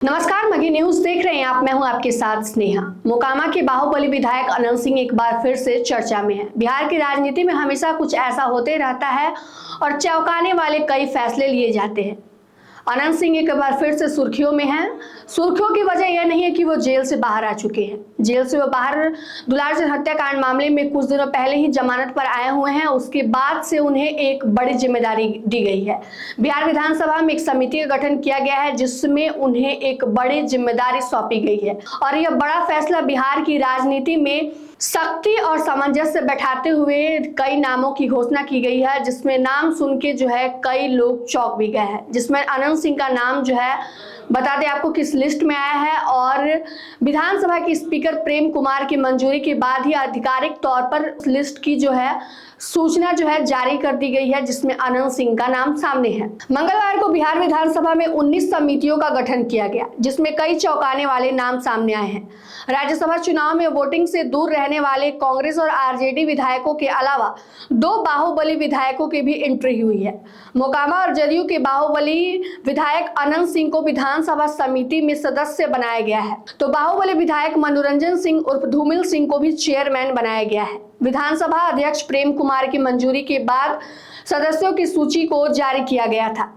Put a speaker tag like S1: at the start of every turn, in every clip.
S1: नमस्कार, मगी न्यूज देख रहे हैं आप। मैं हूं आपके साथ स्नेहा। मोकामा के बाहुबली विधायक अनंत सिंह एक बार फिर से चर्चा में है। बिहार की राजनीति में हमेशा कुछ ऐसा होते रहता है और चौंकाने वाले कई फैसले लिए जाते हैं। अनंत सिंह एक बार फिर से सुर्खियों में हैं। सुर्खियों की वजह यह नहीं है कि वो जेल से बाहर आ चुके हैं। जेल से वो बाहर दुलार हत्याकांड मामले में कुछ दिनों पहले ही जमानत पर आए हुए हैं। उसके बाद से उन्हें एक बड़ी जिम्मेदारी दी गई है। बिहार विधानसभा में एक समिति का गठन किया गया है जिसमें उन्हें एक बड़ी जिम्मेदारी सौंपी गई है और यह बड़ा फैसला बिहार की राजनीति में शक्ति और सामंजस्य बैठाते हुए कई नामों की घोषणा की गई है, जिसमें नाम सुन के जो है कई लोग चौंक भी गए हैं। जिसमें अनंत सिंह का नाम जो है बता दें आपको किस लिस्ट में आया है और विधानसभा के स्पीकर प्रेम कुमार की मंजूरी के बाद ही आधिकारिक तौर पर उस लिस्ट की जो है सूचना जो है जारी कर दी गई है, जिसमें अनंत सिंह का नाम सामने है। मंगलवार को बिहार विधानसभा में 19 समितियों का गठन किया गया, जिसमें कई चौंकाने वाले नाम सामने आए हैं। राज्यसभा चुनाव में वोटिंग से दूर रहने वाले कांग्रेस और आरजेडी विधायकों के अलावा 2 बाहुबली विधायकों की भी एंट्री हुई है। मोकामा और जदयू के बाहुबली विधायक अनंत सिंह को विधानसभा समिति में सदस्य बनाया गया है, तो बाहुबली विधायक मनोरंजन सिंह उर्फ धूमिल सिंह को भी चेयरमैन बनाया गया है। विधानसभा अध्यक्ष प्रेम कुमार की मंजूरी के बाद सदस्यों की सूची को जारी किया गया था।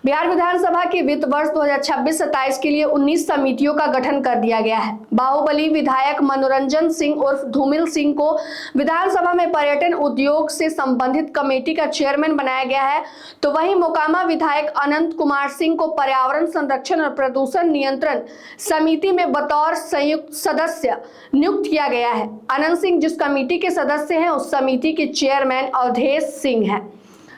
S1: बिहार विधानसभा के वित्त वर्ष 2026-27 के लिए 19 समितियों का गठन कर दिया गया है। बाहुबली विधायक मनोरंजन सिंह उर्फ धूमिल सिंह को विधानसभा में पर्यटन उद्योग से संबंधित कमेटी का चेयरमैन बनाया गया है, तो वहीं मोकामा विधायक अनंत कुमार सिंह को पर्यावरण संरक्षण और प्रदूषण नियंत्रण समिति में बतौर संयुक्त सदस्य नियुक्त किया गया है। अनंत सिंह जिस कमेटी के सदस्य हैं उस समिति के चेयरमैन अवधेश सिंह है।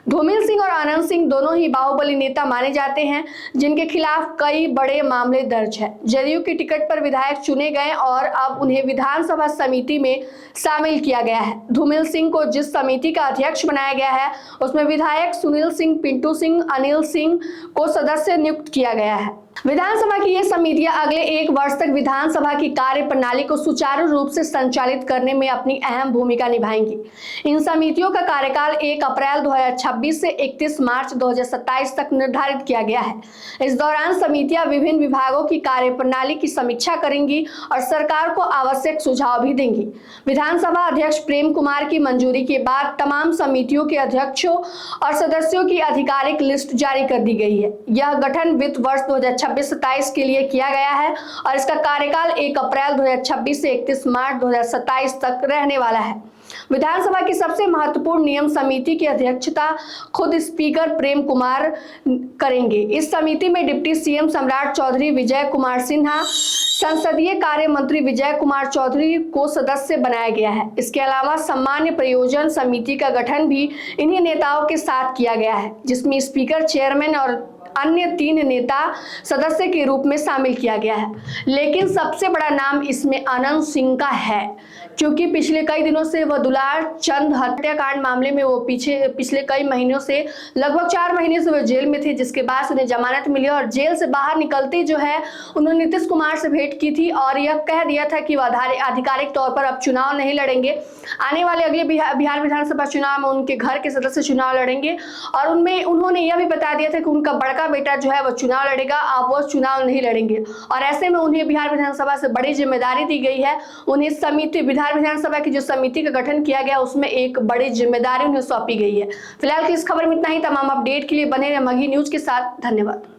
S1: धूमिल सिंह और अनंत सिंह दोनों ही बाहुबली नेता माने जाते हैं, जिनके खिलाफ कई बड़े मामले दर्ज है। जदयू की टिकट पर विधायक चुने गए और अब उन्हें विधानसभा समिति में शामिल किया गया है। धूमिल सिंह को जिस समिति का अध्यक्ष बनाया गया है उसमें विधायक सुनील सिंह, पिंटू सिंह, अनिल सिंह को सदस्य नियुक्त किया गया है। विधानसभा की ये समितियां अगले 1 वर्ष तक विधानसभा की कार्य प्रणाली को सुचारू रूप से संचालित करने में अपनी अहम भूमिका निभाएंगी। इन समितियों का कार्यकाल 1 अप्रैल 2026 से 31 मार्च 2027 तक निर्धारित किया गया है। इस दौरान समितियां विभिन्न विभागों की कार्य प्रणाली की समीक्षा करेंगी और सरकार को आवश्यक सुझाव भी देंगी। विधानसभा अध्यक्ष प्रेम कुमार की मंजूरी के बाद तमाम समितियों के अध्यक्षों और सदस्यों की आधिकारिक लिस्ट जारी कर दी गई है। यह गठन वित्त वर्ष 2026-27 के लिए किया गया है और इसका कार्यकाल 1 अप्रैल 2026 से 31 मार्च 2027 तक रहने वाला है। विधानसभा की सबसे महत्वपूर्ण नियम समिति की अध्यक्षता खुद स्पीकर प्रेम कुमार करेंगे। इस समिति में डिप्टी सीएम सम्राट चौधरी विजय कुमार सिन्हा, संसदीय कार्य मंत्री विजय कुमार चौधरी को सदस्य बनाया गया है। इसके अलावा सामान्य प्रयोजन समिति का गठन भी इन्हीं नेताओं के साथ किया गया है, जिसमें स्पीकर, चेयरमैन और अन्य 3 नेता सदस्य के रूप में शामिल किया गया है। लेकिन सबसे बड़ा नाम इसमें अनंत सिंह का है, क्योंकि पिछले कई दिनों से वह दुलार चंद हत्याकांड मामले में वो पिछले कई महीनों से लगभग 4 महीने से वो जेल में थे, जिसके बाद उन्हें जमानत मिली और जेल से बाहर निकलते जो है उन्होंने नीतीश कुमार से भेंट की थी और यह कह दिया था कि वह आधिकारिक तौर पर अब चुनाव नहीं लड़ेंगे। आने वाले अगले बिहार विधानसभा चुनाव में उनके घर के सदस्य चुनाव लड़ेंगे और उनमें उन्होंने यह भी बता दिया था कि उनका बड़का बेटा जो है वो चुनाव लड़ेगा, अब वो चुनाव नहीं लड़ेंगे। और ऐसे में उन्हें बिहार विधानसभा से बड़ी जिम्मेदारी दी गई है। उन्हें समिति, बिहार विधानसभा की जो समिति का गठन किया गया उसमें एक बड़ी जिम्मेदारी उन्हें सौंपी गई है। फिलहाल की इस खबर में इतना ही। तमाम अपडेट के लिए बने रहे मगी न्यूज के साथ। धन्यवाद।